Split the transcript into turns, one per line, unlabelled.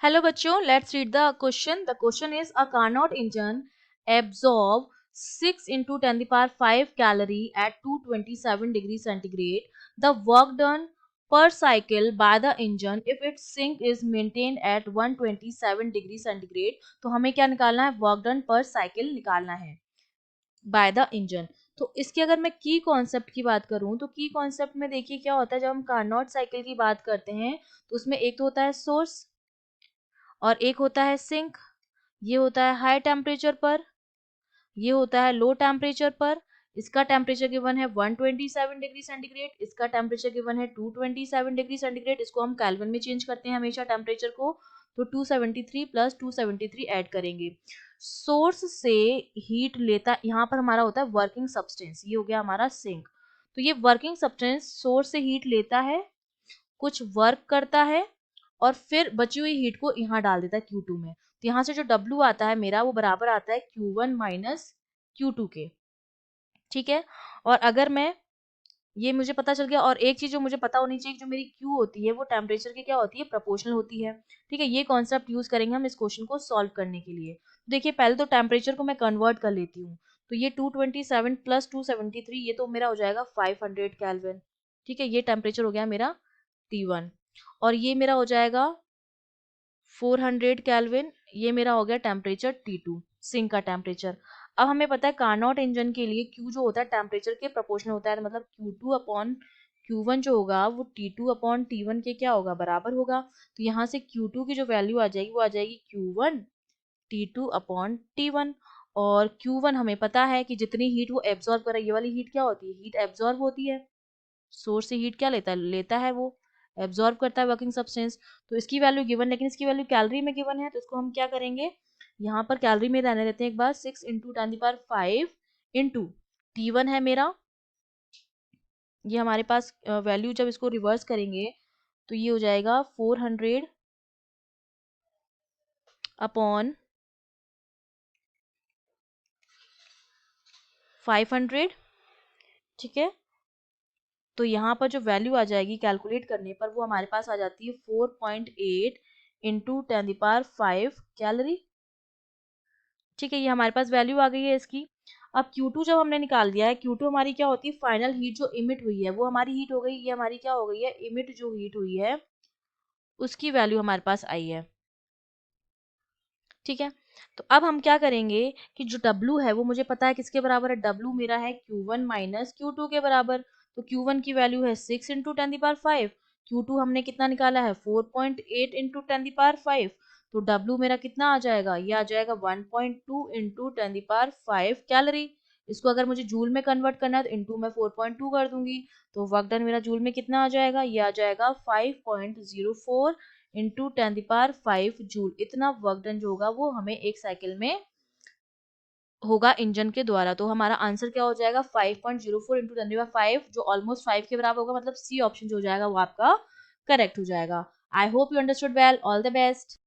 Hello बच्चों, let's read the question. The question is a Carnot engine absorb 6 into 10 the power 5 calorie at 227 degrees centigrade. The work done per cycle by the engine if its sink is maintained at 127 degrees centigrade. तो हमें क्या निकालना है? Work done पर cycle निकालना है by the engine. तो इसके अगर मैं की कॉन्सेप्ट की बात करूं तो की कॉन्सेप्ट में देखिए क्या होता है. जब हम कार्नोट साइकिल की बात करते हैं तो उसमें एक तो होता है सोर्स और एक होता है सिंक. ये होता है हाई टेम्परेचर पर, ये होता है लो टेम्परेचर पर. इसका टेम्परेचर गिवन है 127 डिग्री सेंटीग्रेड, इसका टेम्परेचर गिवन है 227 डिग्री सेंटीग्रेड. इसको हम केल्विन में चेंज करते हैं हमेशा टेम्परेचर को. तो 273 प्लस 273 ऐड करेंगे. सोर्स से हीट लेता, यहाँ पर हमारा होता है वर्किंग सब्सटेंस. ये हो गया हमारा सिंक. तो ये वर्किंग सब्सटेंस सोर्स से हीट लेता है, कुछ वर्क करता है और फिर बची हुई हीट को यहाँ डाल देता है Q2 में. तो यहाँ से जो W आता है मेरा वो बराबर आता है Q1 माइनस Q2 के. ठीक है. और अगर मैं, ये मुझे पता चल गया. और एक चीज जो मुझे पता होनी चाहिए, जो मेरी Q होती है वो टेम्परेचर की क्या होती है? प्रोपोर्शनल होती है. ठीक है. ये कॉन्सेप्ट यूज करेंगे हम इस क्वेश्चन को सॉल्व करने के लिए. देखिए पहले तो टेम्परेचर को मैं कन्वर्ट कर लेती हूँ. तो ये 227 प्लस 273 ये तो मेरा हो जाएगा 500 केल्विन. ठीक है. ये टेम्परेचर हो गया मेरा T1 और ये मेरा हो जाएगा 400 केल्विन. ये मेरा हो गया टेम्परेचर T2, सिंक का टेम्परेचर. अब हमें पता है कार्नोट इंजन के लिए Q जो होता है टेम्परेचर के प्रोपोर्शनल होता है. मतलब Q2 अपॉन Q1 जो होगा वो T2 अपॉन T1 के क्या होगा? बराबर होगा. तो यहाँ से Q2 की जो वैल्यू आ जाएगी वो आ जाएगी Q1 T2 अपॉन T1. और Q1 हमें पता है कि जितनी हीट वो एब्जॉर्ब करे, ये वाली हीट क्या होती है? हीट एब्जॉर्ब होती है. सोर्स से हीट क्या लेता है वो एब्जॉर्ब करता है वर्किंग सब्सटेंस. तो इसकी वैल्यू गिवन, लेकिन इसकी वैल्यू कैलोरी में गिवन है. तो इसको हम क्या करेंगे? यहाँ पर कैलोरी में रहने देते हैं एक बार. 6 इंटू 10⁵ इंटू T1 है मेरा. ये हमारे पास वैल्यू जब इसको रिवर्स करेंगे तो ये हो जाएगा 400 अपॉन 500. ठीक है. तो यहाँ पर जो वैल्यू आ जाएगी कैलकुलेट करने पर वो हमारे पास आ जाती है 4.8 इंटू 10⁵ कैलोरी. ठीक है. ये हमारे पास वैल्यू आ गई है इसकी. अब Q2 जब हमने निकाल दिया है, Q2 हमारी क्या होती है? फाइनल हीट जो इमिट हुई है वो हमारी हीट हो गई. ये हमारी क्या हो गई है? इमिट जो हीट हुई है उसकी वैल्यू हमारे पास आई है. ठीक है. तो अब हम क्या करेंगे कि जो W है वो मुझे पता है किसके बराबर है? W मेरा है Q1 माइनस Q2 के बराबर. तो Q1 की वैल्यू है 6 इंटू 10⁵. Q2 हमने कितना निकाला है? 4.8 इंटू 10⁵. तो W मेरा कितना आ जाएगा? ये आ जाएगा 1.2 इंटू 10⁵ कैलोरी. इसको अगर मुझे जूल में कन्वर्ट करना है तो इंटू में 4.2 कर दूंगी. तो वर्क डन मेरा जूल में कितना आ जाएगा? ये आ जाएगा 5.04 इंटू 10⁵ जूल. इतना वर्क डन जो होगा वो हमें एक साइकिल में होगा इंजन के द्वारा. तो हमारा आंसर क्या हो जाएगा? 5.04 इंटू 10⁵, जो ऑलमोस्ट 5 के बराबर होगा. मतलब सी ऑप्शन जो हो जाएगा वो आपका करेक्ट हो जाएगा. I hope you understood well. All the best.